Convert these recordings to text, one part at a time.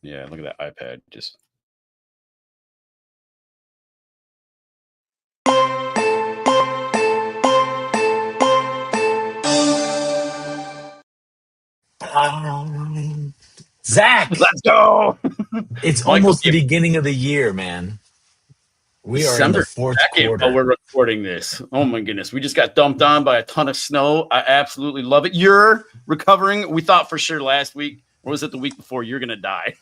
Yeah, look at that iPad. Just Zach, let's go. it's Michael almost the gave beginning of the year, man. We are in the December fourth 2nd while quarter. we're recording this. Oh my goodness. We just got dumped on by a ton of snow. I absolutely love it. You're recovering. We thought for sure last week, or was it the week before, you're gonna die.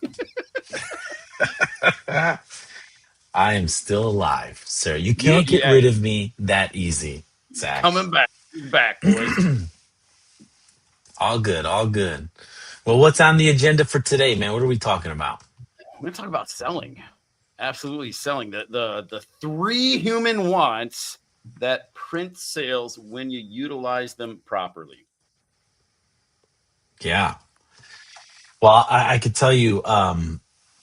I am still alive, sir. You You can't get yeah, rid of me that easy, Zach. coming back. He's back, boys. All good, all good. Well, what's on the agenda for today, man? What are we talking about? We're gonna talk about selling. Absolutely selling. The three human wants that print sales when you utilize them properly. Yeah. Well, I could tell you,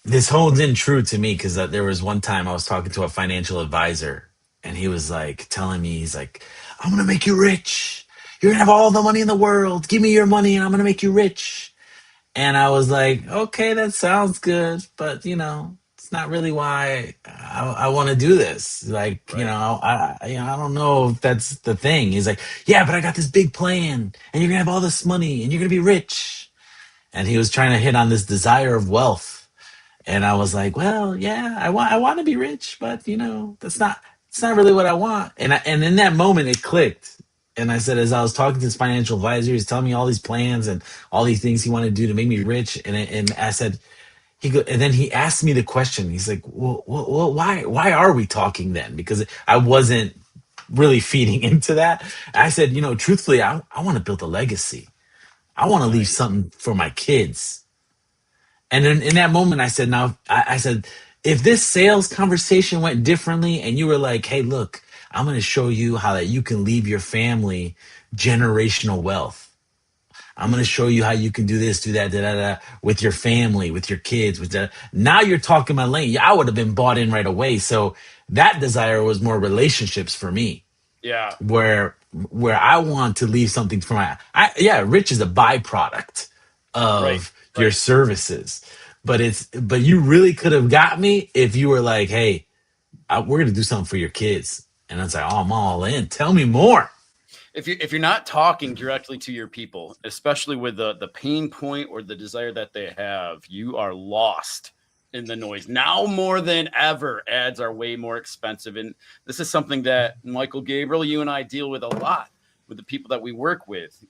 this holds in true to me because there was one time I was talking to a financial advisor, and he was like telling me, he's like, "I'm gonna make you rich. You're gonna have all the money in the world. Give me your money, and I'm gonna make you rich." And I was like, "Okay, that sounds good, but it's not really why I want to do this. Like, Right. I don't know if that's the thing." He's like, "Yeah, but I got this big plan, and you're gonna have all this money, and you're gonna be rich." And he was trying to hit on this desire of wealth. And I was like, well, yeah, I want to be rich, but it's not really what I want. And in that moment it clicked. And I said, as I was talking to his financial advisor, he's telling me all these plans and all these things he wanted to do to make me rich. And I said, and then he asked me the question. He's like, well, why are we talking then? Because I wasn't really feeding into that. I said, truthfully, I want to build a legacy. I want to leave Nice. something for my kids. And then in that moment, I said, I said, if this sales conversation went differently and you were like, hey, look, I'm going to show you how that you can leave your family generational wealth. I'm going to show you how you can do this, do that, da, da, da, with your family, with your kids, with that. Now you're talking my lane. Yeah, I would have been bought in right away. So that desire was more relationships for me, Yeah. where I want to leave something for yeah, rich is a byproduct Right. of your Right. services. But you really could have got me if you were like, hey, we're going to do something for your kids. And I was like, oh, I'm all in. Tell me more. If you're not talking directly to your people, especially with the pain point or the desire that they have, you are lost in the noise. Now more than ever, ads are way more expensive. And this is something that Michael Gabriel, you and I deal with a lot with the people that we work with.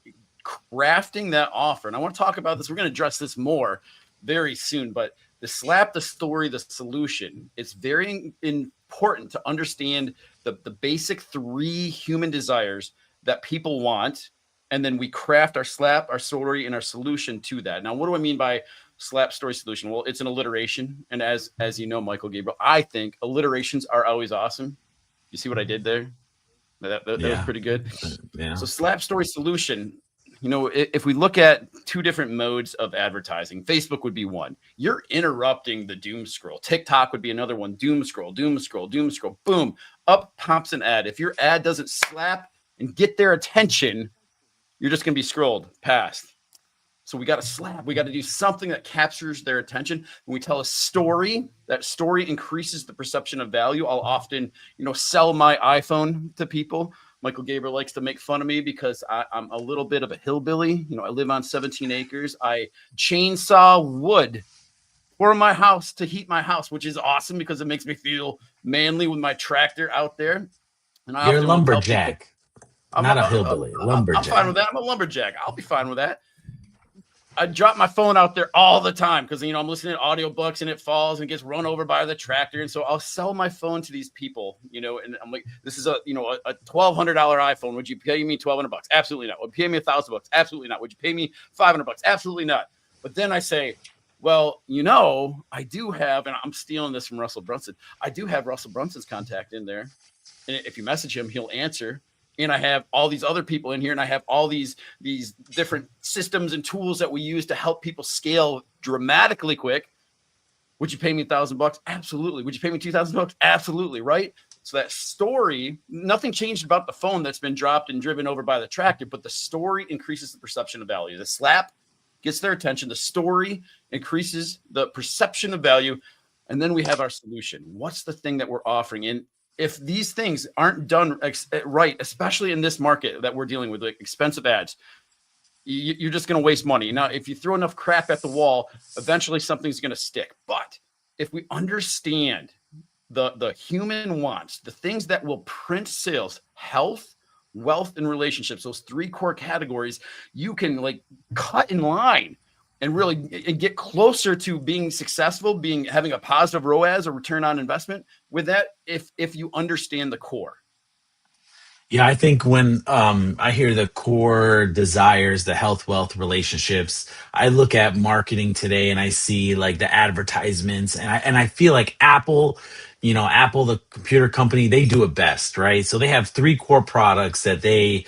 Crafting that offer. And I want to talk about this. We're going to address this more very soon, but the slap, the story, the solution, it's very important to understand the basic three human desires that people want, and then we craft our slap, our story, and our solution to that. Now, what do I mean by slap, story, solution? Well, it's an alliteration, and as you know, Michael Gabriel, I think alliterations are always awesome. You see what I did there? That was Yeah. pretty good. Yeah. So, slap, story, solution. If we look at two different modes of advertising, Facebook would be one. You're interrupting the doom scroll. TikTok would be another one. Doom scroll, doom scroll, doom scroll. Boom, up pops an ad. If your ad doesn't slap and get their attention, you're just going to be scrolled past. So we got to slap. We got to do something that captures their attention. When we tell a story, that story increases the perception of value. I'll often, sell my iPhone to people. Michael Gabriel likes to make fun of me because I'm a little bit of a hillbilly. I live on 17 acres. I chainsaw wood for my house to heat my house, which is awesome because it makes me feel manly with my tractor out there. And I You're a often will tell people, lumberjack, not a hillbilly, I'm fine with lumberjack. that. I'm a lumberjack. I'll be fine with that. I drop my phone out there all the time because I'm listening to audiobooks and it falls and gets run over by the tractor. And so I'll sell my phone to these people, and I'm like, this is a $1,200 iPhone. Would you pay me $1,200? Absolutely not. Would you pay me $1,000? Absolutely not. Would you pay me $500? Absolutely not. But then I say, well, I do have, and I'm stealing this from Russell Brunson. I do have Russell Brunson's contact in there. And if you message him, he'll answer. And I have all these other people in here, and I have all these different systems and tools that we use to help people scale dramatically quick. Would you pay me $1,000? Absolutely. Would you pay me $2,000? Absolutely. Right. So that story, nothing changed about the phone that's been dropped and driven over by the tractor, but the story increases the perception of value. The slap gets their attention. The story increases the perception of value. And then we have our solution. What's the thing that we're offering? And if these things aren't done right, especially in this market that we're dealing with, like expensive ads, you're just going to waste money. Now, if you throw enough crap at the wall, eventually something's going to stick. But if we understand the human wants, the things that will print sales, health, wealth, and relationships, those three core categories, you can like cut in line and really get closer to being successful, having a positive ROAS or return on investment with that, if you understand the core. Yeah, I think when I hear the core desires, the health, wealth, relationships, I look at marketing today and I see like the advertisements, and I feel like Apple, Apple, the computer company, they do it best, right? So they have three core products that they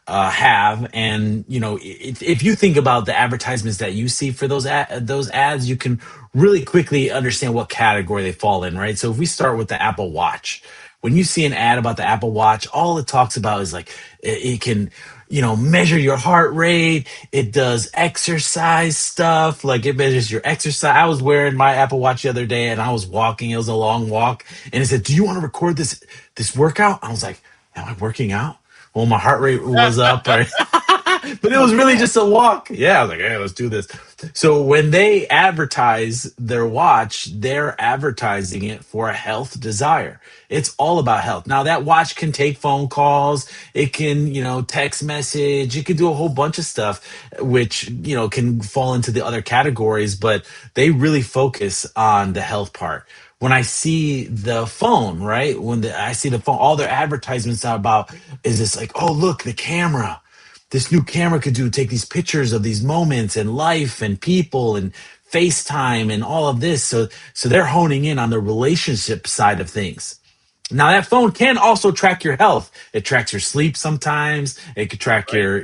have, and if you think about the advertisements that you see for those ads, you can really quickly understand what category they fall in, right? So if we start with the Apple Watch, when you see an ad about the Apple Watch, all it talks about is like it can, measure your heart rate. It does exercise stuff, like it measures your exercise. I was wearing my Apple Watch the other day and I was walking. It was a long walk, and it said, "Do you want to record this workout?" I was like, "Am I working out?" Well, my heart rate was up, right? But it was really just a walk. Yeah, I was like, "Hey, let's do this." So when they advertise their watch, they're advertising it for a health desire. It's all about health. Now that watch can take phone calls, it can, text message, it can do a whole bunch of stuff, which, can fall into the other categories, but they really focus on the health part. When I see the phone, right? I see the phone, all their advertisements are about is this like, oh, look, the camera. This new camera could take these pictures of these moments and life and people and FaceTime and all of this. So they're honing in on the relationship side of things. Now that phone can also track your health. It tracks your sleep sometimes. It could track Right. your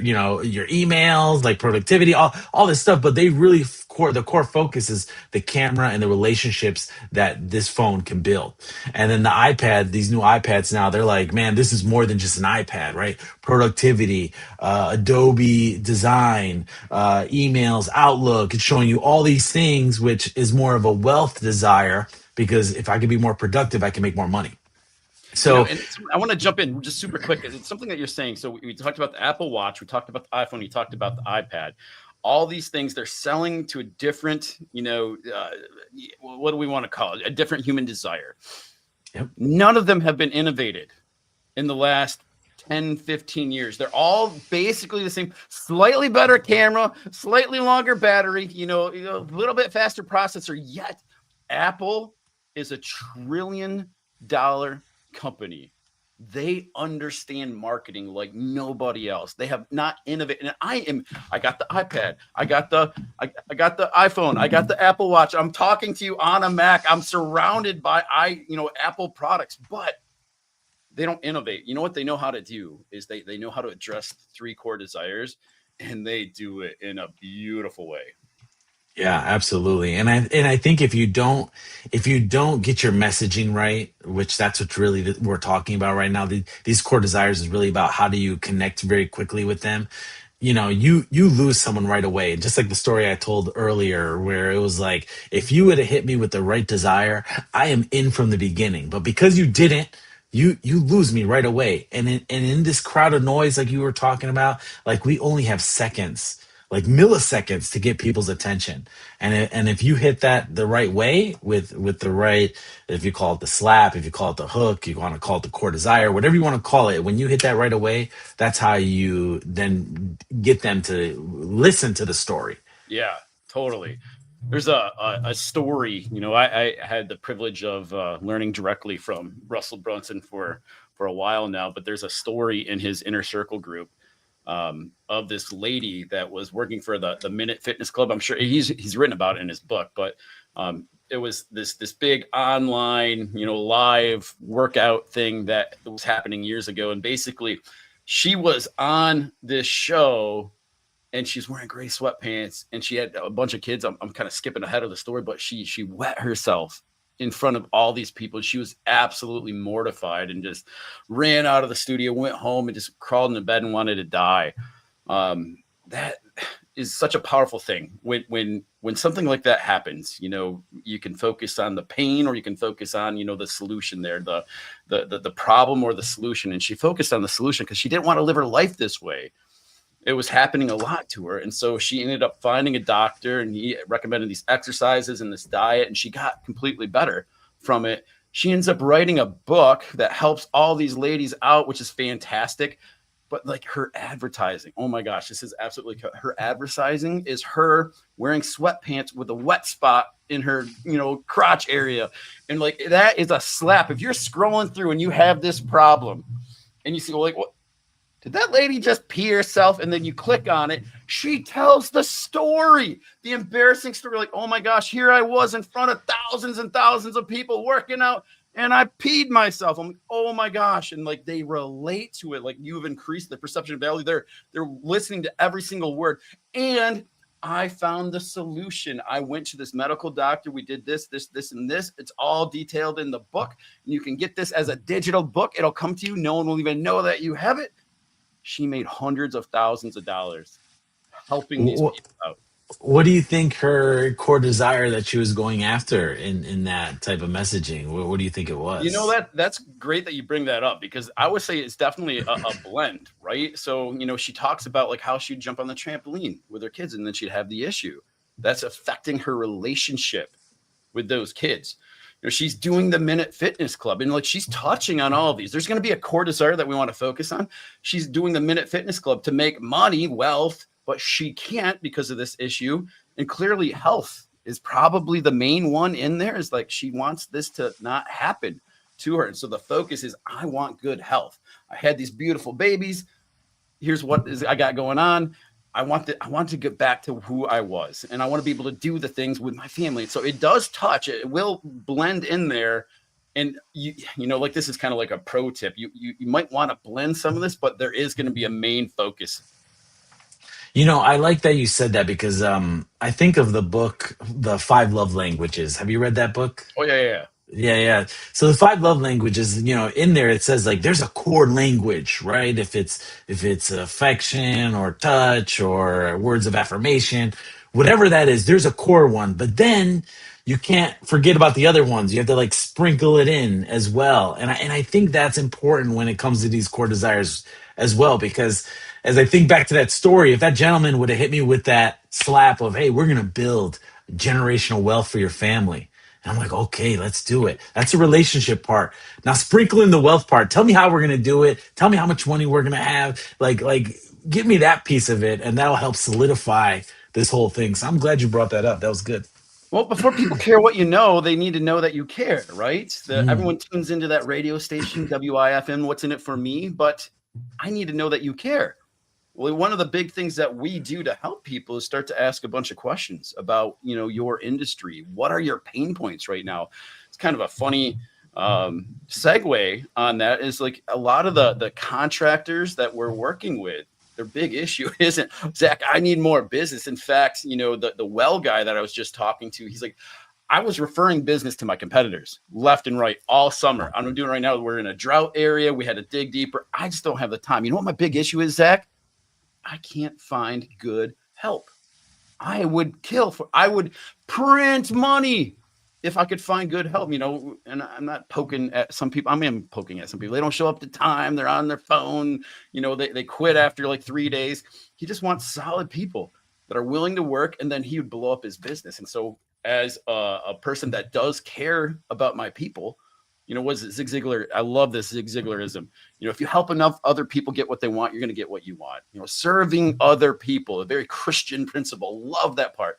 emails, like productivity, all this stuff. But they really the core focus is the camera and the relationships that this phone can build. And then the iPad, these new iPads now, they're like, man, this is more than just an iPad, right? Productivity, Adobe design, emails, Outlook. It's showing you all these things, which is more of a wealth desire, because if I can be more productive, I can make more money. So And I want to jump in just super quick. It's something that you're saying. So we talked about the Apple Watch, we talked about the iPhone, we talked about the iPad. All these things, they're selling to a different, what do we want to call it? A different human desire. Yep. None of them have been innovated in the last 10, 15 years. They're all basically the same, slightly better camera, slightly longer battery, a little bit faster processor. Yet Apple is $1 trillion company. They understand marketing like nobody else. They have not innovated. And I got the iPad, I got the iPhone, I got the Apple Watch. I'm talking to you on a Mac. I'm surrounded by Apple products, but they don't innovate. You know what they know how to do is they know how to address 3 core desires, and they do it in a beautiful way. Yeah, absolutely. And I think if you don't get your messaging right, which that's what really we're talking about right now, these core desires is really about how do you connect very quickly with them. You lose someone right away. Just like the story I told earlier, where it was like, if you would have hit me with the right desire, I am in from the beginning. But because you didn't, you lose me right away. And in this crowd of noise, like you were talking about, like we only have seconds, like milliseconds to get people's attention. And if you hit that the right way with the right, if you call it the slap, if you call it the hook, you want to call it the core desire, whatever you want to call it, when you hit that right away, that's how you then get them to listen to the story. Yeah, totally. There's a story, I had the privilege of learning directly from Russell Brunson for a while now, but there's a story in his inner circle group of this lady that was working for the Minute Fitness Club. I'm sure he's written about it in his book, but it was this big online, live workout thing that was happening years ago. And basically she was on this show and she's wearing gray sweatpants and she had a bunch of kids. I'm kind of skipping ahead of the story, but she wet herself in front of all these people. She was absolutely mortified and just ran out of the studio, went home and just crawled into bed and wanted to die. That is such a powerful thing when something like that happens. You can focus on the pain, or you can focus on the solution there, the problem or the solution. And she focused on the solution because she didn't want to live her life this way. It was happening a lot to her, and so she ended up finding a doctor, and he recommended these exercises and this diet, and she got completely better from it. She ends up writing a book that helps all these ladies out, which is fantastic. But like her advertising, oh my gosh, this is absolutely, her advertising is her wearing sweatpants with a wet spot in her crotch area. And like, that is a slap. If you're scrolling through and you have this problem and you see, well, like, what, did that lady just pee herself? And then you click on it. She tells the story, the embarrassing story. Like, oh my gosh, here I was in front of thousands and thousands of people working out, and I peed myself. I'm like, oh my gosh. And like, they relate to it. Like, you've increased the perception of value. They're listening to every single word. And I found the solution. I went to this medical doctor. We did this, and this. It's all detailed in the book. And you can get this as a digital book. It'll come to you. No one will even know that you have it. She made hundreds of thousands of dollars helping these people out. What do you think her core desire that she was going after in that type of messaging? What do you think it was? That's great that you bring that up, because I would say it's definitely a blend, right? So, she talks about like how she'd jump on the trampoline with her kids, and then she'd have the issue that's affecting her relationship with those kids. She's doing the Minute Fitness Club, and like, she's touching on all of these. There's going to be a core desire that we want to focus on. She's doing the Minute Fitness Club to make money, wealth, but she can't because of this issue. And clearly health is probably the main one in there. Is like, she wants this to not happen to her. And so the focus is, I want good health. I had these beautiful babies. Here's what I got going on. I want to get back to who I was, and I want to be able to do the things with my family. So it does touch, it will blend in there. And like, this is kind of like a pro tip. You might want to blend some of this, but there is going to be a main focus. I like that you said that, because I think of the book, The Five Love Languages. Have you read that book? Oh yeah. Yeah, yeah. So the five love languages, in there it says like there's a core language, right? If it's affection or touch or words of affirmation, whatever that is, there's a core one. But then you can't forget about the other ones. You have to like sprinkle it in as well. And I think that's important when it comes to these core desires as well, because as I think back to that story, if that gentleman would have hit me with that slap of, hey, we're gonna build generational wealth for your family. And I'm like, okay, let's do it. That's the relationship part. Now sprinkle in the wealth part. Tell me how we're gonna do it. Tell me how much money we're gonna have. Like, give me that piece of it, and that'll help solidify this whole thing. So I'm glad you brought that up. That was good. Well, before people care what you know, they need to know that you care, right? Mm, Everyone tunes into that radio station, WIFM, what's in it for me? But I need to know that you care. Well, one of the big things that we do to help people is start to ask a bunch of questions about, your industry. What are your pain points right now? It's kind of a funny segue on that. Is like, a lot of the contractors that we're working with, their big issue isn't, Zach, I need more business. In fact, the well guy that I was just talking to, he's like, I was referring business to my competitors left and right all summer. I'm doing right now. We're in a drought area. We had to dig deeper. I just don't have the time. You know what my big issue is, Zach? I can't find good help. I would print money if I could find good help, and I'm not poking at some people. I mean, I'm poking at some people. They don't show up to time. They're on their phone. They quit after like 3 days. He just wants solid people that are willing to work, and then he would blow up his business. And so, as a person that does care about my people, was it Zig Ziglar? I love this Zig Ziglarism. If you help enough other people get what they want, you're going to get what you want. Serving other people, a very Christian principle. Love that part.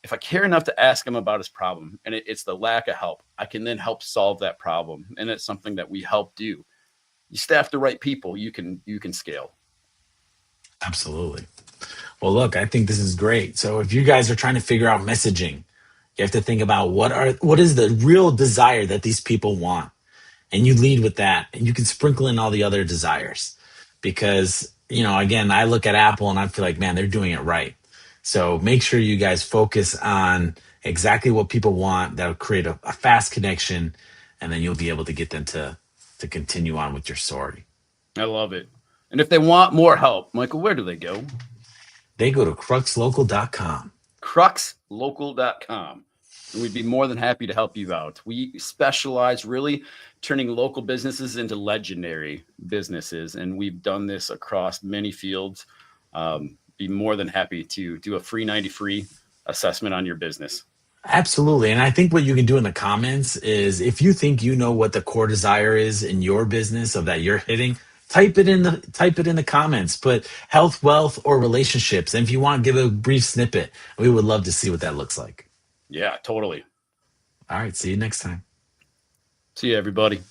If I care enough to ask him about his problem, and it's the lack of help, I can then help solve that problem. And it's something that we help do. You staff the right people, you can scale. absolutely. Well, look, I think this is great. So if you guys are trying to figure out messaging, you have to think about what is the real desire that these people want, and you lead with that, and you can sprinkle in all the other desires, because again, I look at Apple and I feel like, man, they're doing it right. So make sure you guys focus on exactly what people want. That'll create a fast connection, and then you'll be able to get them to continue on with your story. I love it. And if they want more help, Michael, where do they go? they go to CruxLocal.com. CruxLocal.com. And we'd be more than happy to help you out. We specialize really turning local businesses into legendary businesses, and we've done this across many fields. Be more than happy to do a free 90 free assessment on your business. Absolutely. And I think what you can do in the comments is if you think you know what the core desire is in your business of that you're hitting, type it in the comments. Put health, wealth, or relationships. And if you want, give a brief snippet. We would love to see what that looks like. Yeah, totally. All right. See you next time. See you, everybody.